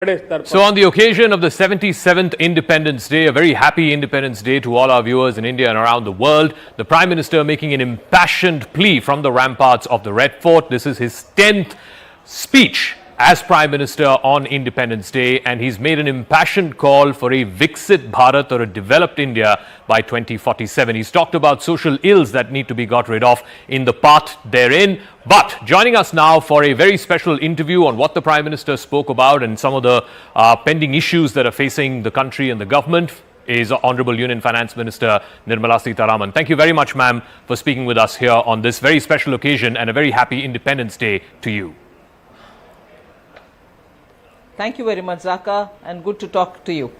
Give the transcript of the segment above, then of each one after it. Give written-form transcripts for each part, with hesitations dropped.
So on the occasion of the 77th Independence Day, a very happy Independence Day to all our viewers in India and around the world, the Prime Minister making an impassioned plea from the ramparts of the Red Fort. This is his 10th speech as Prime Minister on Independence Day, and he's made an impassioned call for a Viksit Bharat or a developed India by 2047. He's talked about social ills that need to be got rid of in the path therein. But joining us now for a very special interview on what the Prime Minister spoke about and some of the pending issues that are facing the country and the government is Honorable Union Finance Minister Nirmala Sitharaman. Thank you very much, ma'am, for speaking with us here on this very special occasion, and a very happy Independence Day to you. Thank you very much, Zaka, and good to talk to you.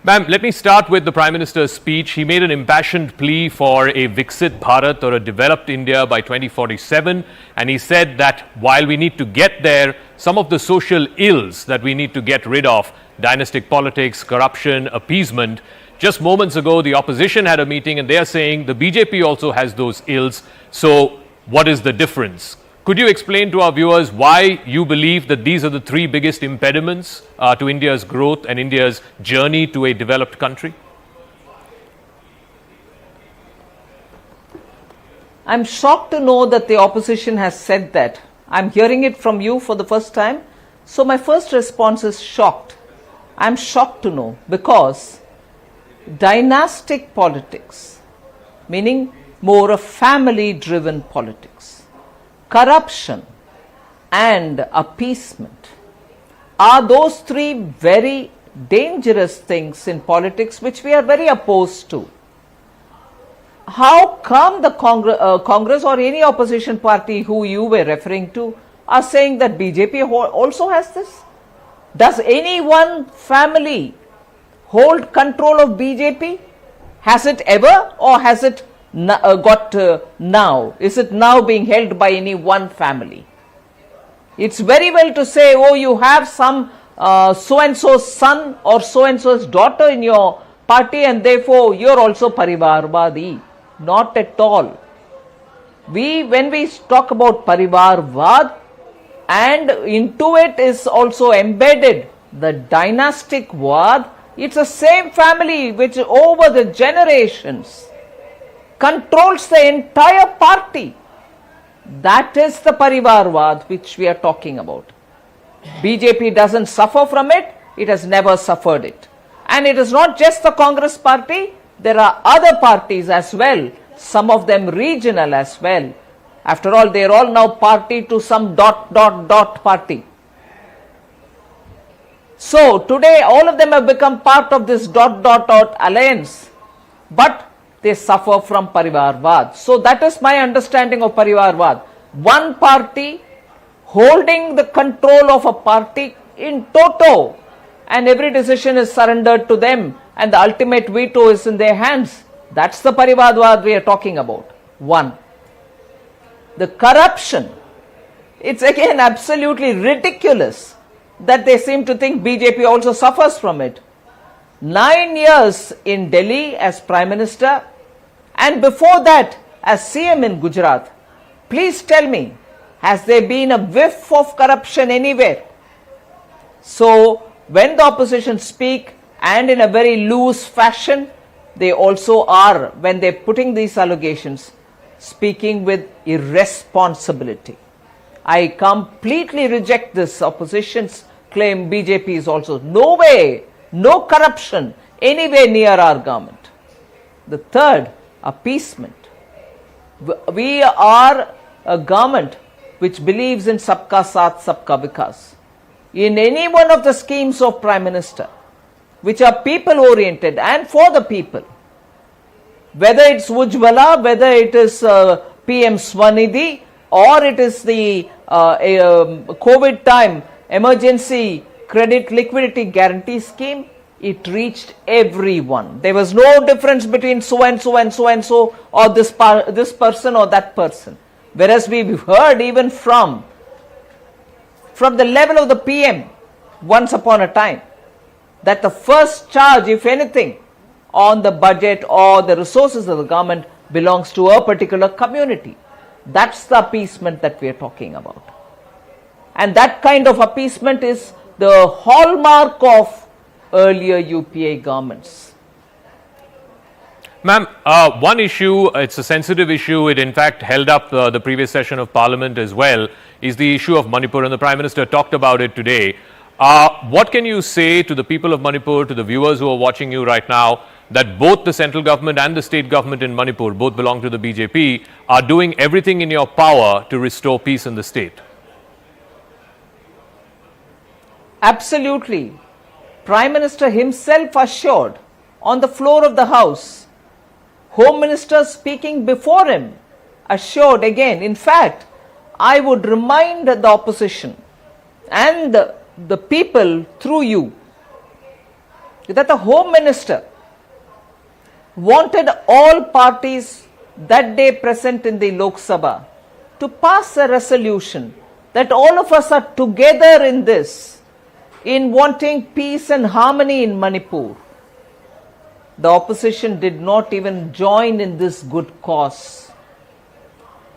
Ma'am, let me start with the Prime Minister's speech. He made an impassioned plea for a Viksit Bharat or a developed India by 2047. And he said that while we need to get there, some of the social ills that we need to get rid of, dynastic politics, corruption, appeasement. Just moments ago, the opposition had a meeting and they are saying the BJP also has those ills. So what is the difference? Could you explain to our viewers why you believe that these are the three biggest impediments to India's growth and India's journey to a developed country? I'm shocked to know that the opposition has said that. I'm hearing it from you for the first time. So my first response is shocked. I'm shocked to know because dynastic politics, meaning more a family-driven politics, corruption and appeasement are those three very dangerous things in politics which we are very opposed to. How come the Congress or any opposition party who you were referring to are saying that BJP also has this? Does any one family hold control of BJP? Has it ever, or has it now? Is it now being held by any one family? It's very well to say, oh, you have some so-and-so's son or so-and-so's daughter in your party and therefore you're also Parivarvadi. Not at all. When we talk about Parivarvad, and into it is also embedded the dynastic Vad, it's the same family which over the generations controls the entire party. That is the Parivarvad which we are talking about. BJP doesn't suffer from it. It has never suffered it. And it is not just the Congress party. There are other parties as well. Some of them regional as well. After all, they are all now party to some ... party. So today all of them have become part of this ... alliance. But they suffer from Parivarvad. So that is my understanding of Parivarvad. One party holding the control of a party in toto, and every decision is surrendered to them and the ultimate veto is in their hands. That's the Parivarvad we are talking about. One. The corruption. It's again absolutely ridiculous that they seem to think BJP also suffers from it. 9 years in Delhi as Prime Minister, and before that as CM in Gujarat. Please tell me, has there been a whiff of corruption anywhere? So when the opposition speak, and in a very loose fashion, they also are, when they're putting these allegations, speaking with irresponsibility. I completely reject this opposition's claim BJP is also. No way, no corruption anywhere near our government. The third, appeasement. We are a government which believes in Sabka Saath, Sabka Vikas. In any one of the schemes of Prime Minister, which are people-oriented and for the people, whether it's Ujjwala, whether it is PM Swanidhi, or it is the COVID time emergency credit liquidity guarantee scheme, it reached everyone. There was no difference between so and so and so and so, or this person or that person. Whereas we've heard even from the level of the PM once upon a time, that the first charge, if anything, on the budget or the resources of the government belongs to a particular community. That's the appeasement that we are talking about. And that kind of appeasement is the hallmark of earlier UPA governments. Ma'am, one issue, it's a sensitive issue, it in fact held up the previous session of Parliament as well, is the issue of Manipur, and the Prime Minister talked about it today. What can you say to the people of Manipur, to the viewers who are watching you right now, that both the central government and the state government in Manipur, both belong to the BJP, are doing everything in your power to restore peace in the state? Absolutely. Prime Minister himself assured on the floor of the House. Home Minister speaking before him assured again. In fact, I would remind the opposition and the people through you that the Home Minister wanted all parties that day present in the Lok Sabha to pass a resolution that all of us are together in this, in wanting peace and harmony in Manipur. The opposition did not even join in this good cause.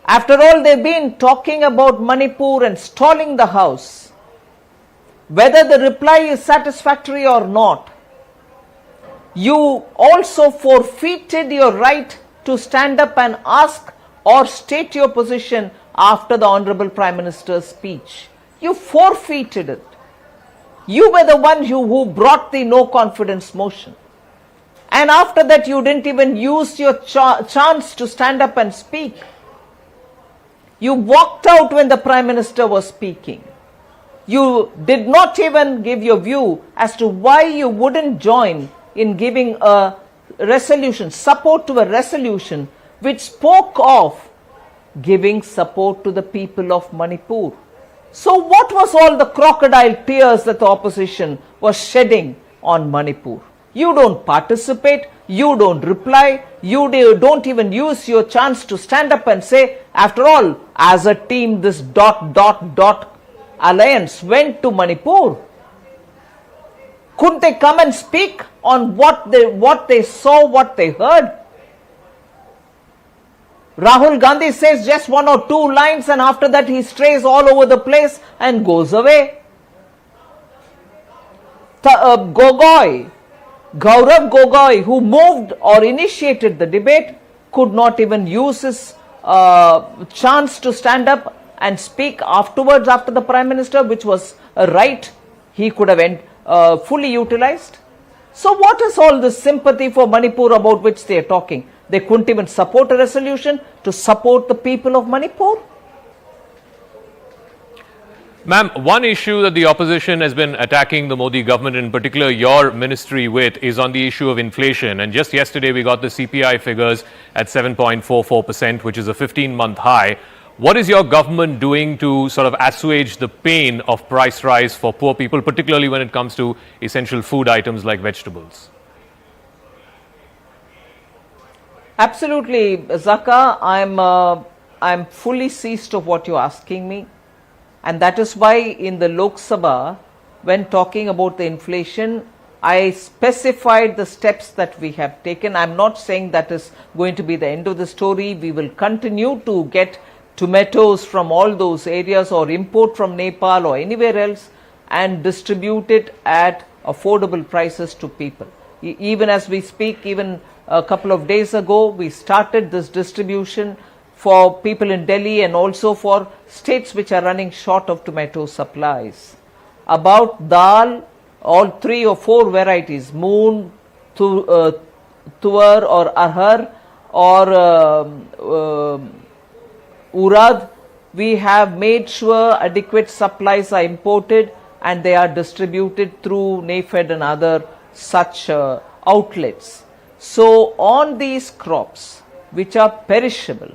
After all, they've been talking about Manipur and stalling the House. Whether the reply is satisfactory or not, you also forfeited your right to stand up and ask or state your position after the Honorable Prime Minister's speech. You forfeited it. You were the one who brought the no confidence motion. And after that, you didn't even use your chance to stand up and speak. You walked out when the Prime Minister was speaking. You did not even give your view as to why you wouldn't join in giving a resolution, support to a resolution which spoke of giving support to the people of Manipur. So what was all the crocodile tears that the opposition was shedding on Manipur? You don't participate, you don't reply, you don't even use your chance to stand up and say, after all, as a team, this ... alliance went to Manipur. Couldn't they come and speak on what they saw, what they heard? Rahul Gandhi says just one or two lines, and after that he strays all over the place and goes away. Gaurav Gogoi, who moved or initiated the debate, could not even use his chance to stand up and speak afterwards after the Prime Minister, which was a right he could have fully utilized. So what is all this sympathy for Manipur about which they are talking? They couldn't even support a resolution to support the people of Manipur. Ma'am, one issue that the opposition has been attacking the Modi government, in particular your ministry, with is on the issue of inflation. And just yesterday we got the CPI figures at 7.44%, which is a 15-month high. What is your government doing to sort of assuage the pain of price rise for poor people, particularly when it comes to essential food items like vegetables? Absolutely, Zaka. I'm fully seized of what you're asking me. And that is why in the Lok Sabha, when talking about the inflation, I specified the steps that we have taken. I'm not saying that is going to be the end of the story. We will continue to get tomatoes from all those areas or import from Nepal or anywhere else and distribute it at affordable prices to people. Even as we speak, even a couple of days ago, we started this distribution for people in Delhi and also for states which are running short of tomato supplies. About dal, all 3 or 4 varieties, moong, tuar or arhar or urad, we have made sure adequate supplies are imported and they are distributed through NAFED and other such outlets. So on these crops which are perishable,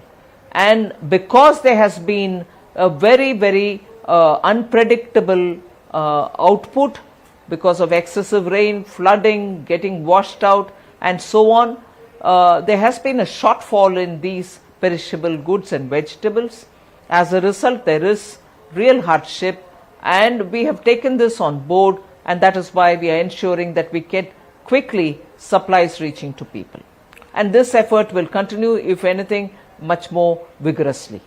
and because there has been a very unpredictable output because of excessive rain, flooding, getting washed out and so on, there has been a shortfall in these perishable goods and vegetables. As a result, there is real hardship, and we have taken this on board, and that is why we are ensuring that we get quickly supplies reaching to people. And this effort will continue, if anything, much more vigorously.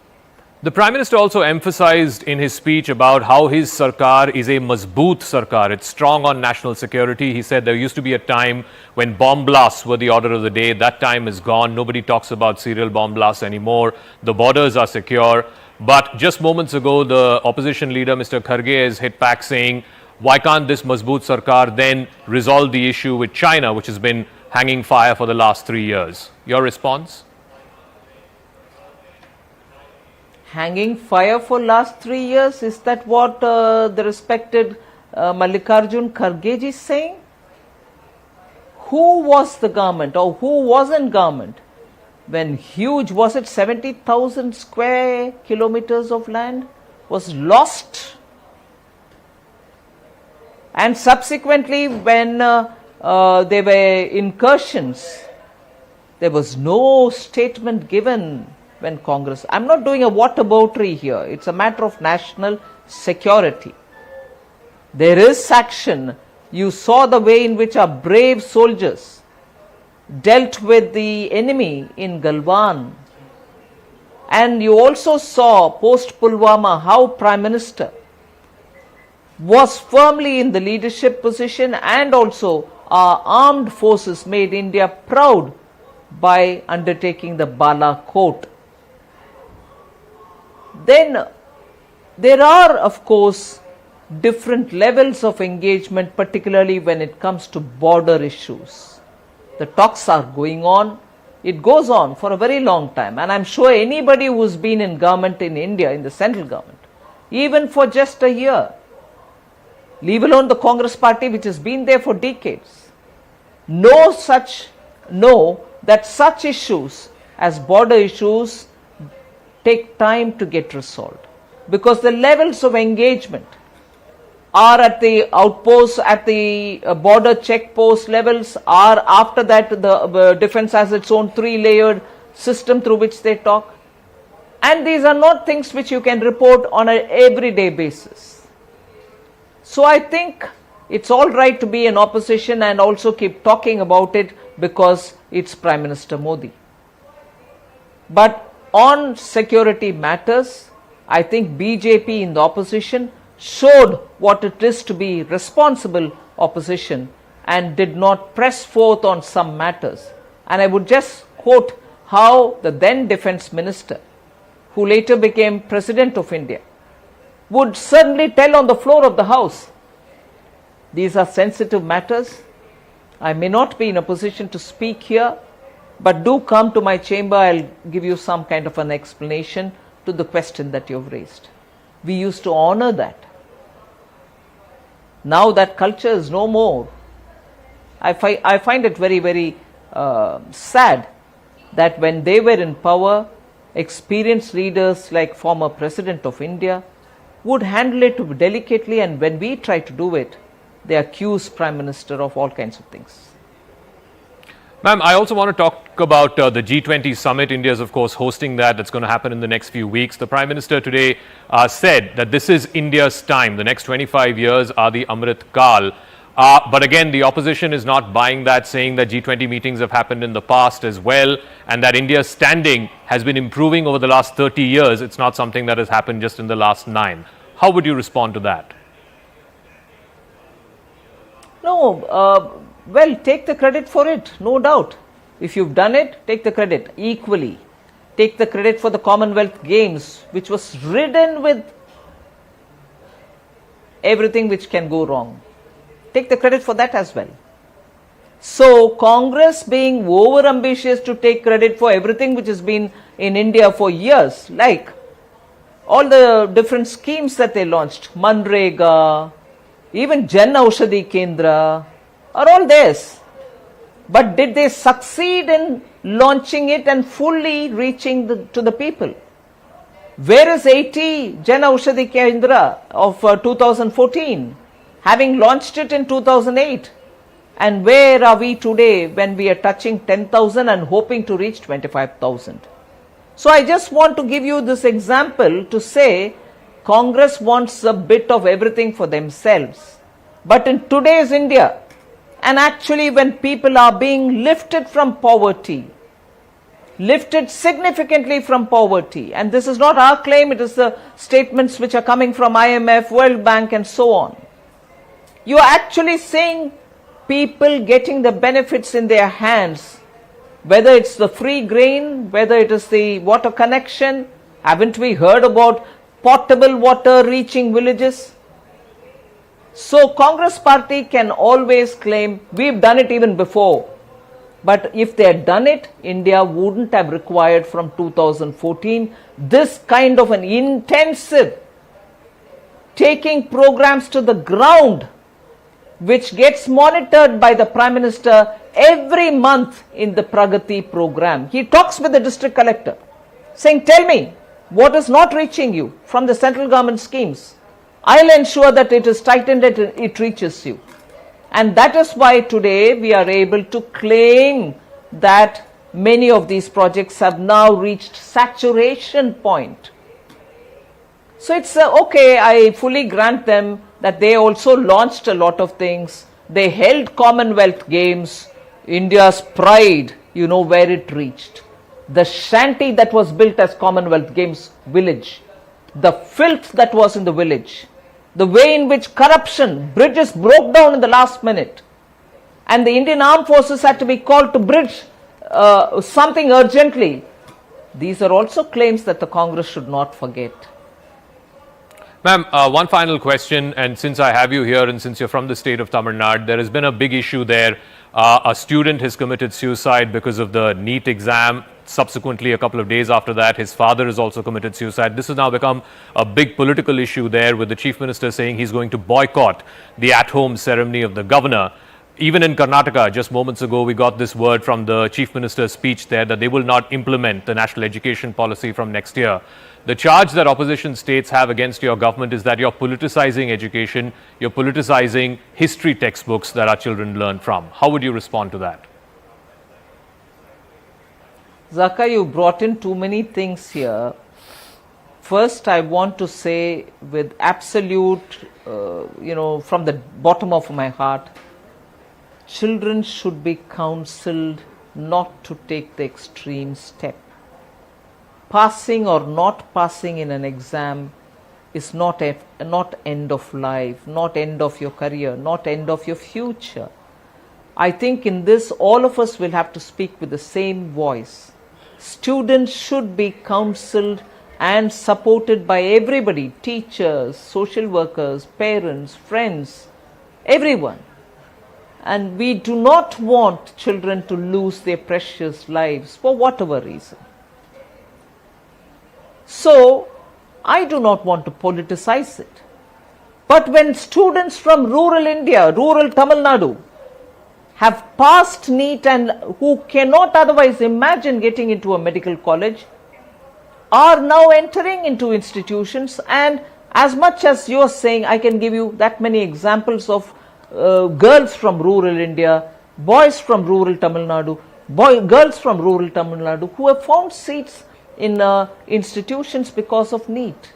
The Prime Minister also emphasized in his speech about how his sarkar is a mazboot sarkar. It's strong on national security. He said there used to be a time when bomb blasts were the order of the day. That time is gone. Nobody talks about serial bomb blasts anymore. The borders are secure. But just moments ago, the opposition leader, Mr. Kharge, has hit back saying, why can't this mazboot sarkar then resolve the issue with China, which has been hanging fire for the last 3 years? Your response? Hanging fire for last 3 years? Is that what the respected Mallikarjun Kharge is saying? Who was the government or who was in government when huge, was it 70,000 square kilometers of land was lost? And subsequently when there were incursions, there was no statement given. When Congress, I'm not doing a whataboutery here, it's a matter of national security. There is action. You saw the way in which our brave soldiers dealt with the enemy in Galwan. And you also saw post Pulwama how Prime Minister was firmly in the leadership position, and also our armed forces made India proud by undertaking the Balakot. Then there are, of course, different levels of engagement, particularly when it comes to border issues. The talks are going on. It goes on for a very long time. And I'm sure anybody who's been in government in India, in the central government, even for just a year, leave alone the Congress party which has been there for decades, know that such issues as border issues take time to get resolved, because the levels of engagement are at the outposts, at the border checkpost levels, are after that the defense has its own 3-layered system through which they talk. And these are not things which you can report on an everyday basis. So I think it's all right to be in opposition and also keep talking about it because it's Prime Minister Modi. But on security matters, I think BJP in the opposition showed what it is to be responsible opposition and did not press forth on some matters. And I would just quote how the then defense minister, who later became President of India, would certainly tell on the floor of the House, these are sensitive matters. I may not be in a position to speak here, but do come to my chamber, I'll give you some kind of an explanation to the question that you've raised. We used to honor that. Now that culture is no more. I find it very, very sad that when they were in power, experienced leaders like former President of India would handle it delicately, and when we try to do it, they accuse Prime Minister of all kinds of things. Ma'am, I also want to talk about the G20 Summit. India is, of course, hosting that. That's going to happen in the next few weeks. The Prime Minister today said that this is India's time. The next 25 years are the Amrit Kal. But again, the opposition is not buying that, saying that G20 meetings have happened in the past as well, and that India's standing has been improving over the last 30 years. It's not something that has happened just in the last 9. How would you respond to that? No, well, take the credit for it, no doubt. If you've done it, take the credit equally. Take the credit for the Commonwealth Games, which was ridden with everything which can go wrong. Take the credit for that as well. So, Congress being over ambitious to take credit for everything which has been in India for years, like all the different schemes that they launched, Manrega, even Jan Aushadhi Kendra, are all theirs. But did they succeed in launching it and fully reaching to the people? Where is 80 Jan Aushadhi Kendra of 2014, having launched it in 2008? And where are we today when we are touching 10,000 and hoping to reach 25,000? So I just want to give you this example to say Congress wants a bit of everything for themselves. But in today's India, and actually when people are being lifted from poverty, lifted significantly from poverty. And this is not our claim, it is the statements which are coming from IMF, World Bank and so on. You are actually seeing people getting the benefits in their hands, whether it's the free grain, whether it is the water connection. Haven't we heard about potable water reaching villages? So Congress party can always claim, we've done it even before. But if they had done it, India wouldn't have required from 2014 this kind of an intensive taking programs to the ground, which gets monitored by the Prime Minister every month in the Pragati program. He talks with the district collector saying, tell me what is not reaching you from the central government schemes. I'll ensure that it is tightened and it reaches you. And that is why today we are able to claim that many of these projects have now reached saturation point. So it's okay, I fully grant them that they also launched a lot of things. They held Commonwealth Games, India's pride, you know where it reached. The shanty that was built as Commonwealth Games village, the filth that was in the village, the way in which corruption, bridges broke down in the last minute, and the Indian Armed Forces had to be called to bridge something urgently. These are also claims that the Congress should not forget. Ma'am, one final question, and since I have you here and since you're from the state of Tamil Nadu, there has been a big issue there. A student has committed suicide because of the NEET exam. Subsequently, a couple of days after that, his father has also committed suicide. This has now become a big political issue there, with the Chief Minister saying he's going to boycott the at-home ceremony of the governor. Even in Karnataka, just moments ago, we got this word from the Chief Minister's speech there that they will not implement the national education policy from next year. The charge that opposition states have against your government is that you're politicizing education, you're politicizing history textbooks that our children learn from. How would you respond to that? Zaka, you brought in too many things here. First, I want to say with absolute, from the bottom of my heart, children should be counseled not to take the extreme step. Passing or not passing in an exam is not end of life, not end of your career, not end of your future. I think in this, all of us will have to speak with the same voice. Students should be counseled and supported by everybody, teachers, social workers, parents, friends, everyone. And we do not want children to lose their precious lives for whatever reason. So, I do not want to politicize it. But when students from rural India, rural Tamil Nadu, have passed NEET and who cannot otherwise imagine getting into a medical college, are now entering into institutions, and as much as you are saying, I can give you that many examples of girls from rural India, boys from rural Tamil Nadu, girls from rural Tamil Nadu who have found seats in institutions because of NEET.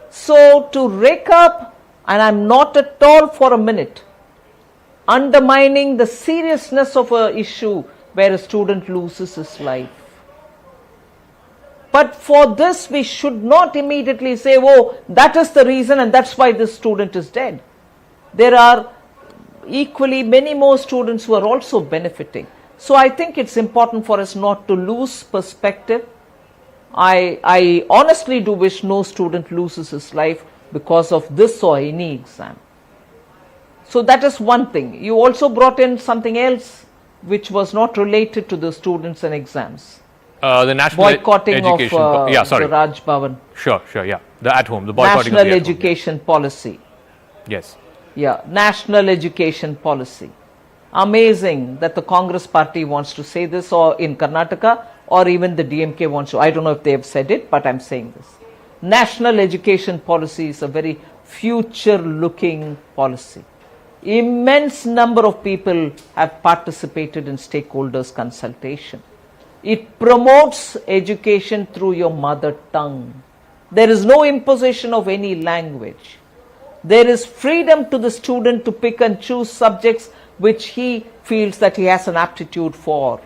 So to rake up, and I'm not at all for a minute undermining the seriousness of an issue where a student loses his life. But for this, we should not immediately say, oh, that is the reason and that's why this student is dead. There are equally many more students who are also benefiting. So I think it's important for us not to lose perspective. I honestly do wish no student loses his life because of this or any exam. So that is one thing. You also brought in something else which was not related to the students and exams. The national boycotting education of sorry. the Raj Bhavan. Sure, yeah. The at-home, the boycotting National of the education policy. Yes. Yeah, national education policy. Amazing that the Congress party wants to say this, or in Karnataka, or even the DMK wants to. I don't know if they have said it, but I'm saying this. National education policy is a very future-looking policy. Immense number of people have participated in stakeholders' consultation. It promotes education through your mother tongue. There is no imposition of any language. There is freedom to the student to pick and choose subjects which he feels that he has an aptitude for.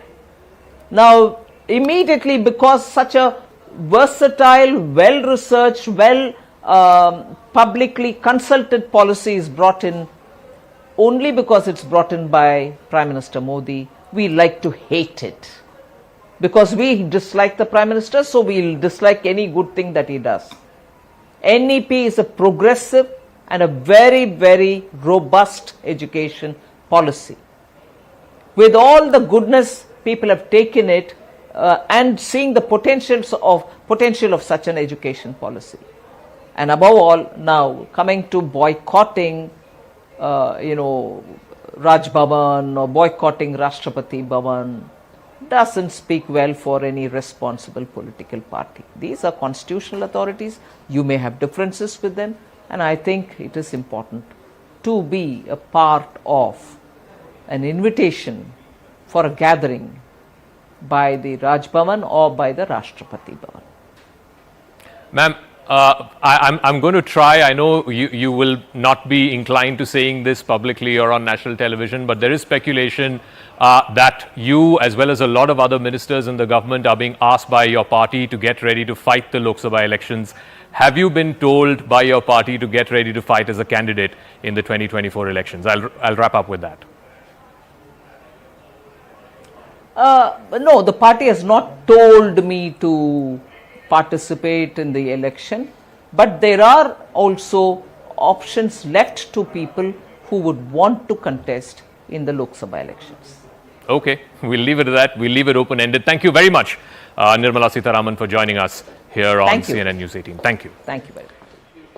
Now, immediately, because such a versatile, well-researched, publicly consulted policy is brought in, only because it's brought in by Prime Minister Modi, we like to hate it. Because we dislike the Prime Minister, so we'll dislike any good thing that he does. NEP is a progressive and a very, very robust education policy. With all the goodness, people have taken it and seeing the potential of such an education policy. And above all, now coming to boycotting, Raj Bhavan or boycotting Rashtrapati Bhavan doesn't speak well for any responsible political party. These are constitutional authorities. You may have differences with them, and I think it is important to be a part of an invitation for a gathering by the Raj Bhavan or by the Rashtrapati Bhavan. Ma'am, I'm going to try. I know you will not be inclined to saying this publicly or on national television, but there is speculation that you, as well as a lot of other ministers in the government, are being asked by your party to get ready to fight the Lok Sabha elections. Have you been told by your party to get ready to fight as a candidate in the 2024 elections? I'll wrap up with that. No, the party has not told me to participate in the election, but there are also options left to people who would want to contest in the Lok Sabha elections. Okay, we'll leave it at that. We'll leave it open-ended. Thank you very much, Nirmala Sitharaman, for joining us here on CNN News 18. Thank you. Thank you very much.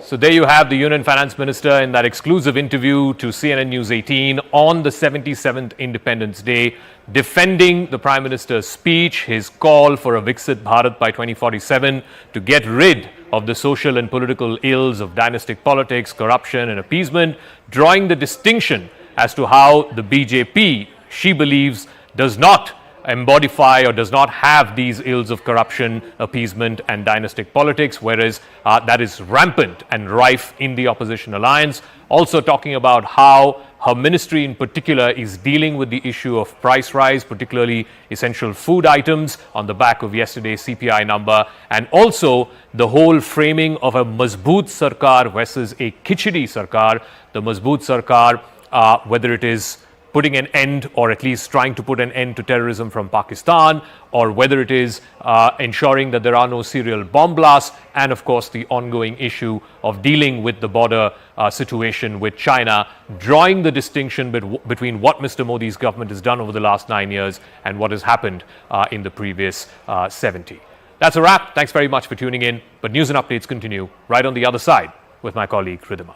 So there you have the Union Finance Minister in that exclusive interview to CNN News 18 on the 77th Independence Day, defending the Prime Minister's speech, his call for a Viksit Bharat by 2047 to get rid of the social and political ills of dynastic politics, corruption and appeasement, drawing the distinction as to how the BJP, she believes, does not embodify or does not have these ills of corruption, appeasement and dynastic politics, whereas that is rampant and rife in the opposition alliance. Also talking about how her ministry in particular is dealing with the issue of price rise, particularly essential food items on the back of yesterday's CPI number, and also the whole framing of a Mazboot Sarkar versus a Khichdi Sarkar. The Mazboot Sarkar, whether it is putting an end or at least trying to put an end to terrorism from Pakistan, or whether it is ensuring that there are no serial bomb blasts, and of course the ongoing issue of dealing with the border situation with China, drawing the distinction between what Mr. Modi's government has done over the last 9 years and what has happened in the previous 70. That's a wrap. Thanks very much for tuning in. But news and updates continue right on the other side with my colleague Ridhima.